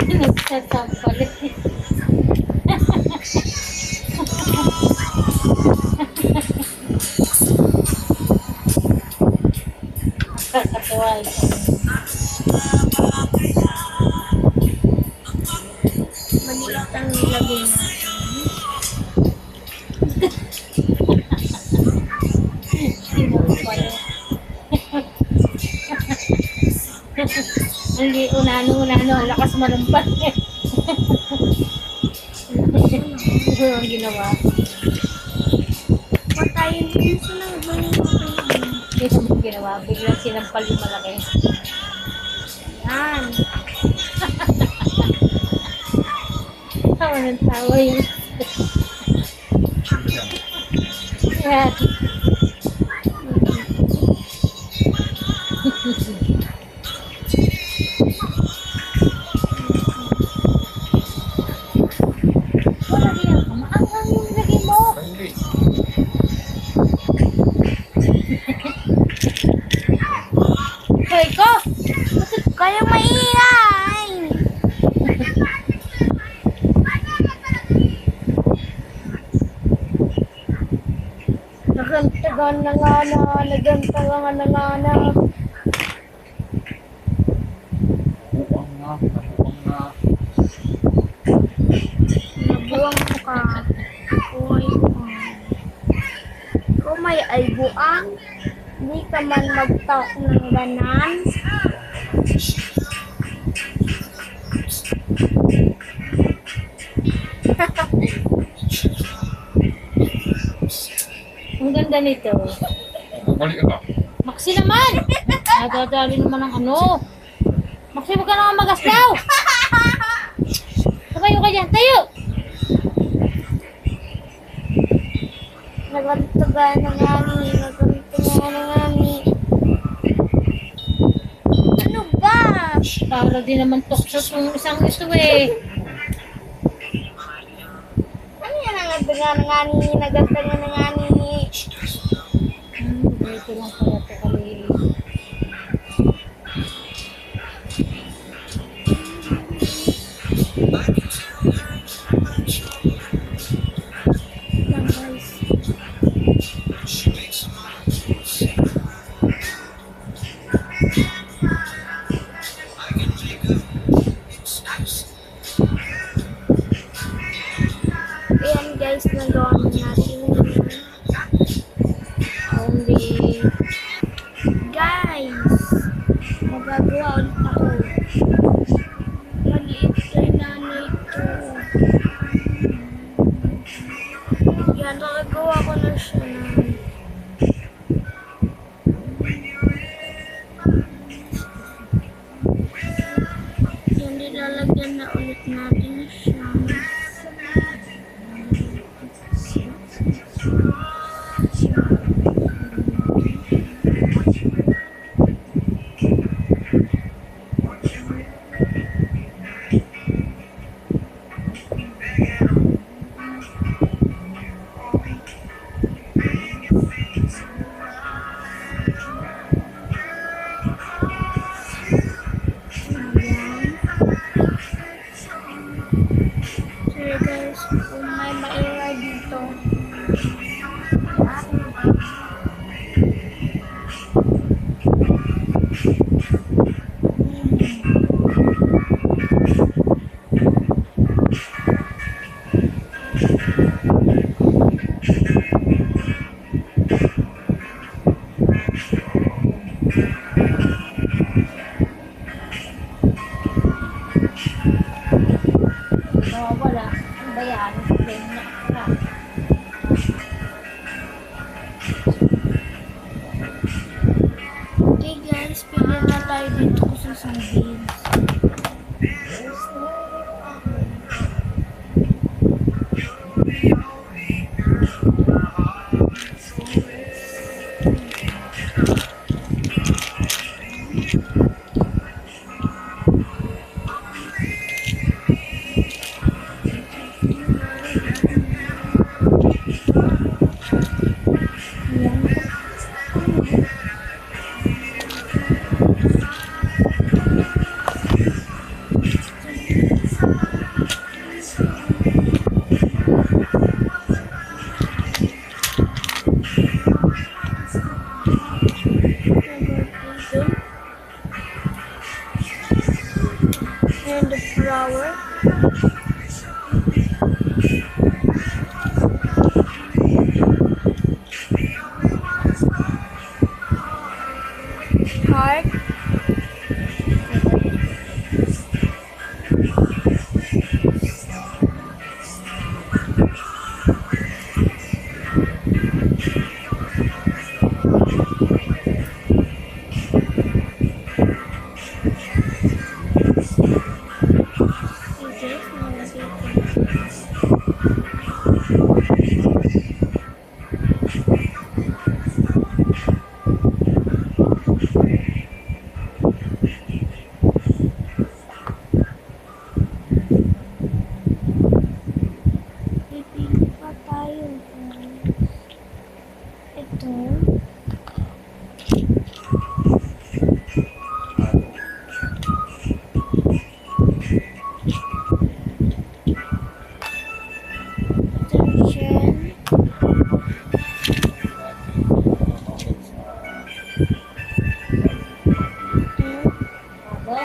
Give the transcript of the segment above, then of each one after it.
Nagsasampalit. Kakatawa ito. Maliit ang nilagay natin. Hindi, unano, ang lakas malumpat. Ito ang ginawa. Patayin din sila. Ito ang ginawa. Biglang sinampal yung malaki. Yan. Tawa ng tawa yun. Yan. Wala yan. Maanghang yung lagay mo. Hoy ko! Kaya maingay. Nagantagan na nga na. Nagantagan na nga na. Nabuang mo ka. Kung may aybuang, hindi ka man magtaok ng ganan. Ang ganda nito. Balik ka. Maxi naman! Nadadali naman ang ano. Maxi, huwag ka naman magaslaw! Tayo ka dyan, tayo! Nagantagan na nga ni. Nagantagan na nga ni. Ano ba? Para din naman tuksot yung isang ito eh. Ano yan nagantagan na nga ni? Nagantagan na nga ni. Ito lang pala ito kali. Yan guys. Ayan guys, nagawa na natin. Only. Guys, magagawa ulit ako. Maliit kay nanay ito. Yan, magagawa ko na siya na. Yan, nilalagyan na ulit natin siya. Sorry guys, kung may maingay dito. Wala. Ano ba yan? Okay, nakakara. Okay guys, pili na tayo dito ko sa sardines. And the flower. Heart. Pipili pa tayo. Ito. Attention. Aba.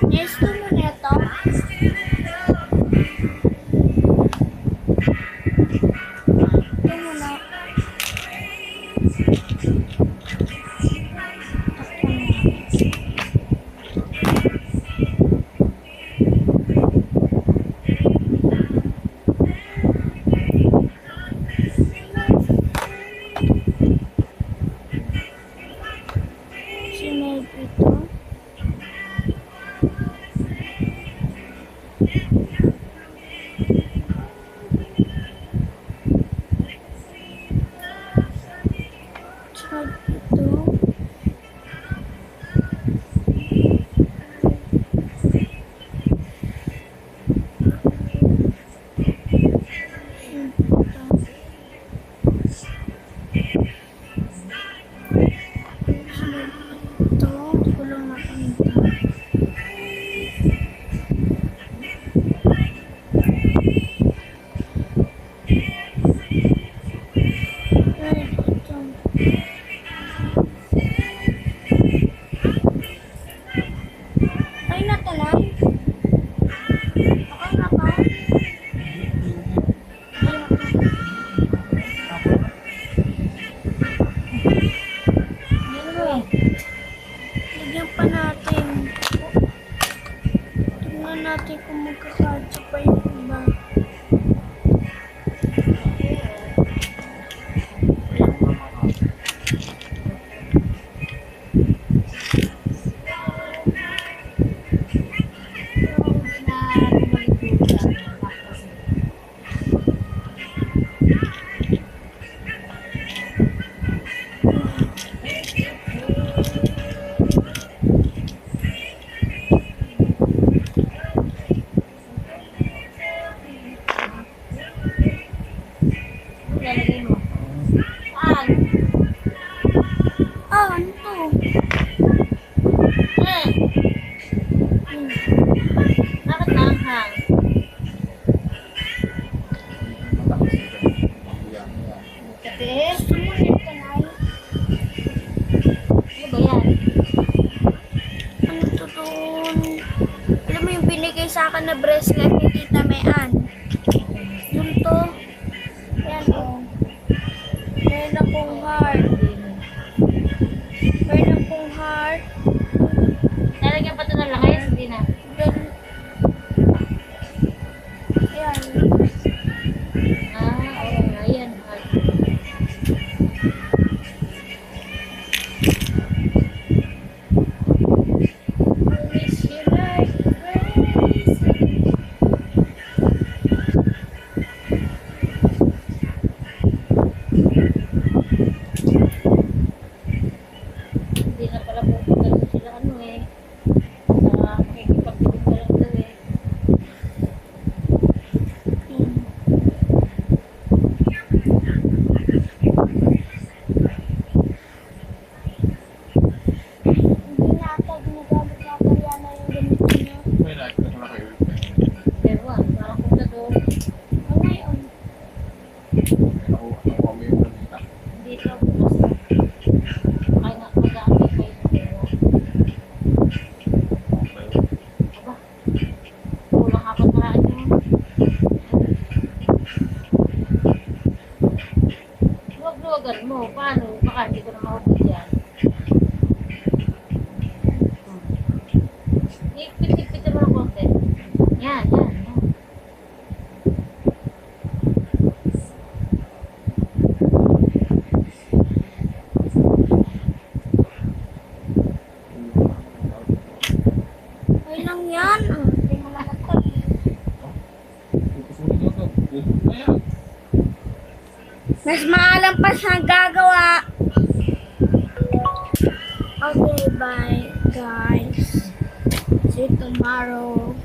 Next mo na ito. Ito muna. Sinave ito. Sinave ito. Ito, kulang natin ito. Ay, ito. Ay, natalay. Okay na ka? Ano eh? Lagyan pa natin. Tingnan natin kung magkakadyo pa yung iba. Lalagay mo. Saan? Ah, ano to? Bakit naanghang? Katiis? Gusto mo na talay? Ano ba yan? Ano to doon? Alam mo yung binigay sa akin na bracelet ni Tita Mayan? Yun to. Yan o. Meron akong heart. Meron akong heart. Lalagyan pa ito ng langis? Hindi na. Then, yan. Ah, oo nga yan. Wish you like crazy. Para mahubog yan. Ipit-ipit mo ng konti. Yan, yan, yan. Okay lang yan. Hindi mo lang ito. Ayan. Mas maalam pa siya gagawa. Okay, bye guys. See you tomorrow.